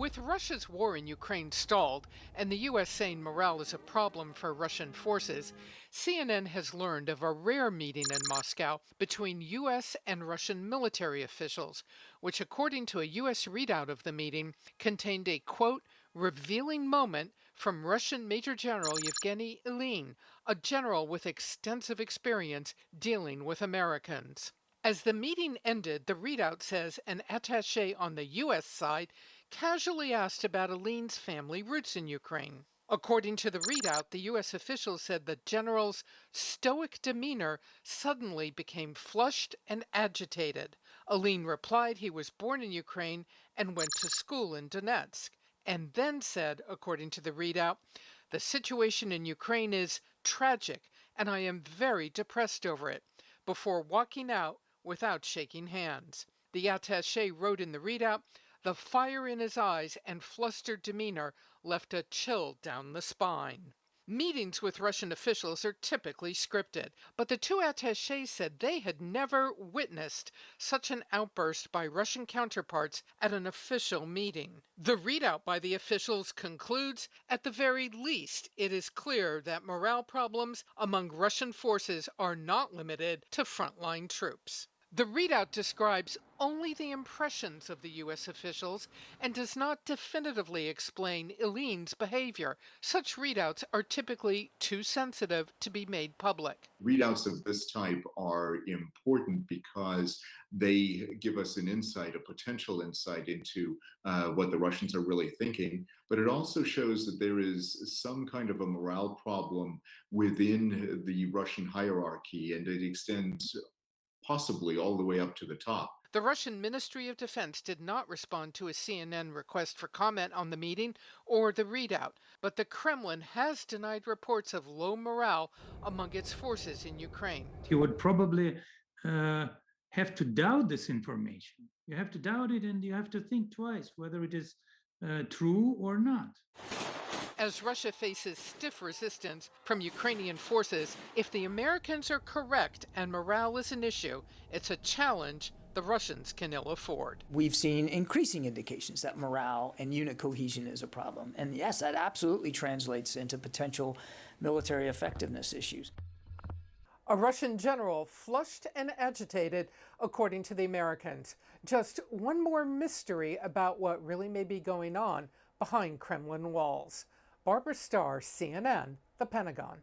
With Russia's war in Ukraine stalled and the U.S. saying morale is a problem for Russian forces, CNN has learned of a rare meeting in Moscow between U.S. and Russian military officials, which, according to a U.S. readout of the meeting, contained a quote, revealing moment from Russian Major General Yevgeny Ilyin, a general with extensive experience dealing with Americans. As the meeting ended, the readout says an attaché on the U.S. side casually asked about Ilyin's family roots in Ukraine. According to the readout, the U.S. official said the general's stoic demeanor suddenly became flushed and agitated. Ilyin replied he was born in Ukraine and went to school in Donetsk, and then said, according to the readout, the situation in Ukraine is tragic and I am very depressed over it, before walking out without shaking hands. The attaché wrote in the readout, the fire in his eyes and flustered demeanor left a chill down the spine. Meetings with Russian officials are typically scripted, but the two attachés said they had never witnessed such an outburst by Russian counterparts at an official meeting. The readout by the officials concludes, at the very least, it is clear that morale problems among Russian forces are not limited to frontline troops. The readout describes only the impressions of the U.S. officials and does not definitively explain Ilyin's behavior. Such readouts are typically too sensitive to be made public. Readouts of this type are important because they give us an insight, a potential insight into what the Russians are really thinking. But it also shows that there is some kind of a morale problem within the Russian hierarchy, and it extends possibly all the way up to the top. The Russian Ministry of Defense did not respond to a CNN request for comment on the meeting or the readout, but the Kremlin has denied reports of low morale among its forces in Ukraine. He would probably have to doubt this information. You have to doubt it, and you have to think twice whether it is true or not. As Russia faces stiff resistance from Ukrainian forces, if the Americans are correct and morale is an issue, it's a challenge the Russians can ill afford. We've seen increasing indications that morale and unit cohesion is a problem. And yes, that absolutely translates into potential military effectiveness issues. A Russian general flushed and agitated, according to the Americans. Just one more mystery about what really may be going on behind Kremlin walls. Barbara Starr, CNN, The Pentagon.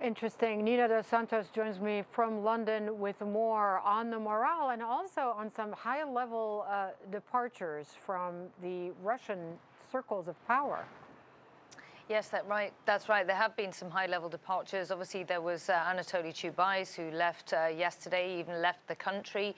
Interesting. Nina Dos Santos joins me from London with more on the morale and also on some high-level departures from the Russian circles of power. Yes, that's right. There have been some high-level departures. Obviously, there was Anatoly Chubais, who left yesterday, even left the country.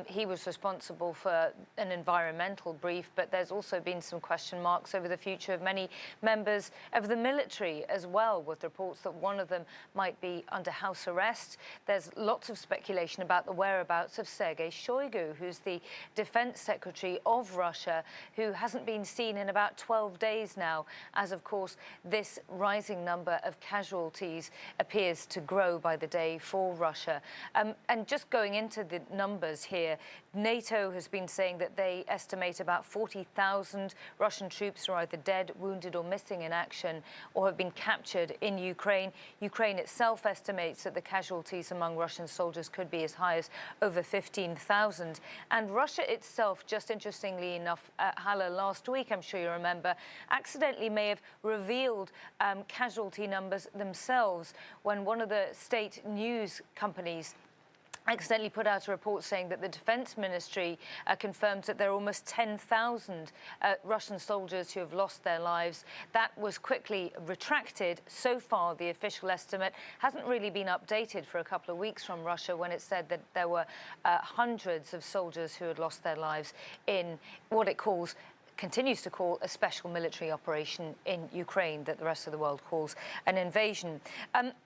He was responsible for an environmental brief, but there's also been some question marks over the future of many members of the military as well, with reports that one of them might be under house arrest. There's lots of speculation about the whereabouts of Sergei Shoigu, who's the defense secretary of Russia, who hasn't been seen in about 12 days now, as, of course, this rising number of casualties appears to grow by the day for Russia. And just going into the numbers here, NATO has been saying that they estimate about 40,000 Russian troops are either dead, wounded or missing in action or have been captured in Ukraine. Ukraine itself estimates that the casualties among Russian soldiers could be as high as over 15,000. And Russia itself, just interestingly enough, Hala, last week, I'm sure you remember, accidentally may have revealed casualty numbers themselves when one of the state news companies accidentally put out a report saying that the Defense Ministry confirmed that there are almost 10,000 Russian soldiers who have lost their lives. That was quickly retracted. So far, the official estimate hasn't really been updated for a couple of weeks from Russia, when it said that there were hundreds of soldiers who had lost their lives in what it calls continues to call a special military operation in Ukraine that the rest of the world calls an invasion.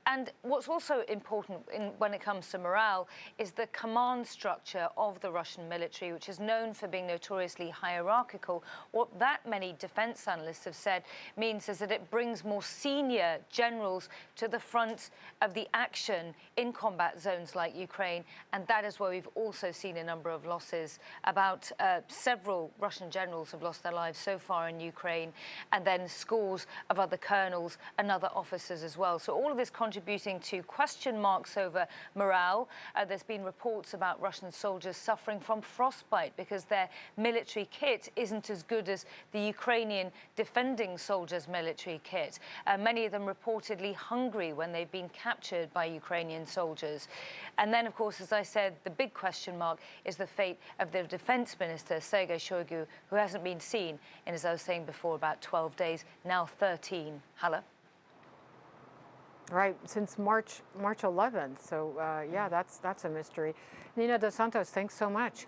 And what's also important when it comes to morale is the command structure of the Russian military, which is known for being notoriously hierarchical. What that many defense analysts have said means is that it brings more senior generals to the front of the action in combat zones like Ukraine, and that is where we've also seen a number of losses. About several Russian generals have lost their lives so far in Ukraine, and then scores of other colonels and other officers as well. So all of this contributing to question marks over morale. There's been reports about Russian soldiers suffering from frostbite because their military kit isn't as good as the Ukrainian defending soldiers' military kit. Many of them reportedly hungry when they've been captured by Ukrainian soldiers. And then, of course, as I said, the big question mark is the fate of the defense minister, Sergei Shoigu, who hasn't been seen in, as I was saying before, about 12 days, now 13. Hala? Right, since March 11th. So yeah, that's a mystery. Nina Dos Santos, thanks so much.